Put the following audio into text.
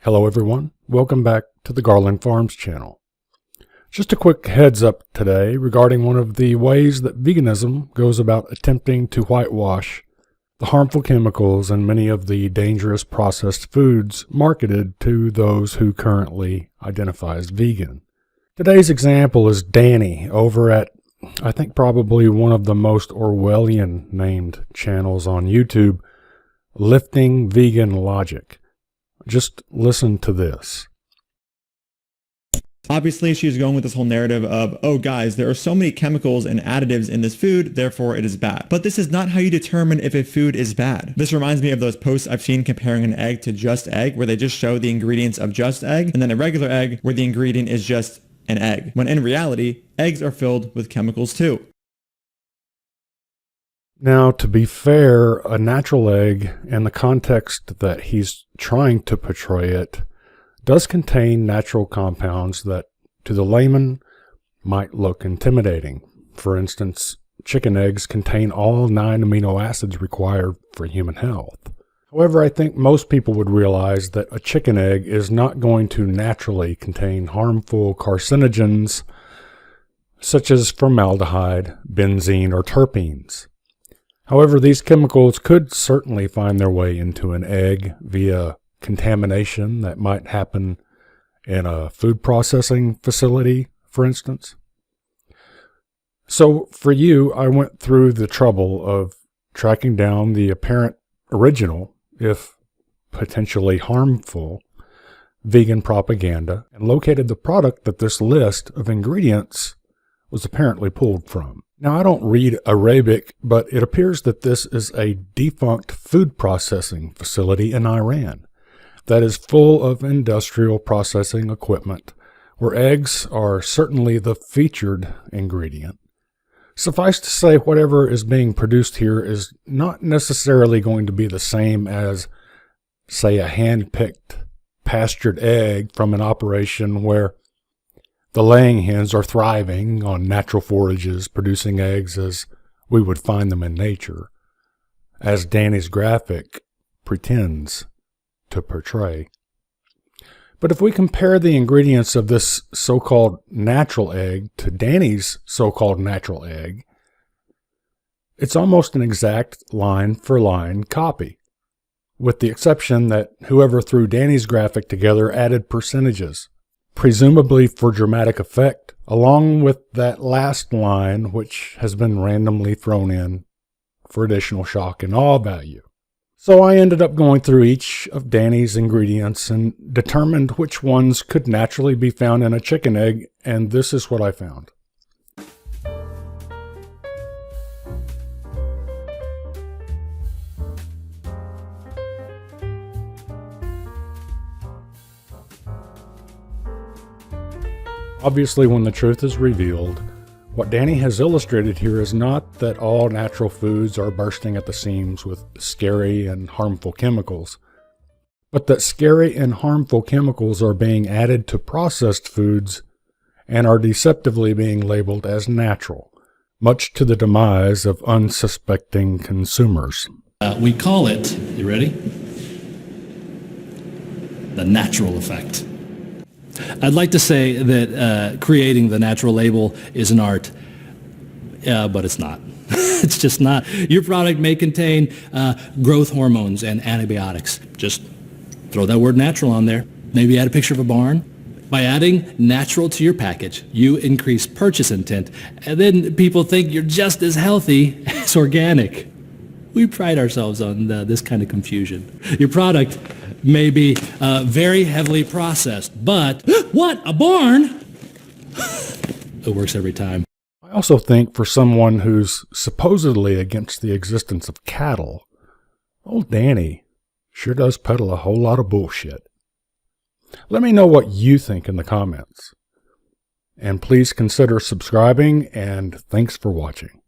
Hello everyone, welcome back to the Garland Farms channel. Just a quick heads up today regarding one of the ways that veganism goes about attempting to whitewash the harmful chemicals in many of the dangerous processed foods marketed to those who currently identify as vegan. Today's example is Danny over at, I think probably one of the most Orwellian named channels on YouTube, Lifting Vegan Logic. Just listen to this. Obviously, she's going with this whole narrative of, oh guys, there are so many chemicals and additives in this food, therefore it is bad. But this is not how you determine if a food is bad. This reminds me of those posts I've seen comparing an egg to just egg, where they just show the ingredients of just egg, and then a regular egg where the ingredient is just an egg. When in reality, eggs are filled with chemicals too. Now, to be fair, a natural egg, in the context that he's trying to portray it, does contain natural compounds that, to the layman, might look intimidating. For instance, chicken eggs contain all 9 amino acids required for human health. However, I think most people would realize that a chicken egg is not going to naturally contain harmful carcinogens such as formaldehyde, benzene, or terpenes. However, these chemicals could certainly find their way into an egg via contamination that might happen in a food processing facility, for instance. So for you, I went through the trouble of tracking down the apparent original, if potentially harmful, vegan propaganda and located the product that this list of ingredients was apparently pulled from. Now, I don't read Arabic, but it appears that this is a defunct food processing facility in Iran that is full of industrial processing equipment, where eggs are certainly the featured ingredient. Suffice to say, whatever is being produced here is not necessarily going to be the same as, say, a hand-picked pastured egg from an operation where the laying hens are thriving on natural forages, producing eggs as we would find them in nature, as Danny's graphic pretends to portray. But if we compare the ingredients of this so-called natural egg to Danny's so-called natural egg, it's almost an exact line-for-line copy, with the exception that whoever threw Danny's graphic together added percentages, presumably for dramatic effect, along with that last line which has been randomly thrown in for additional shock and awe value. So I ended up going through each of Danny's ingredients and determined which ones could naturally be found in a chicken egg, and this is what I found. Obviously, when the truth is revealed, what Danny has illustrated here is not that all natural foods are bursting at the seams with scary and harmful chemicals, but that scary and harmful chemicals are being added to processed foods and are deceptively being labeled as natural, much to the demise of unsuspecting consumers. We call it, you ready? The natural effect. I'd like to say that creating the natural label is an art, but it's not. It's just not. Your product may contain growth hormones and antibiotics. Just throw that word natural on there. Maybe add a picture of a barn. By adding natural to your package, you increase purchase intent, and then people think you're just as healthy as organic. We pride ourselves on this kind of confusion. Your product may be very heavily processed, but what, a barn? It works every time. I also think for someone who's supposedly against the existence of cattle, old Danny sure does peddle a whole lot of bullshit. Let me know what you think in the comments. And please consider subscribing, and thanks for watching.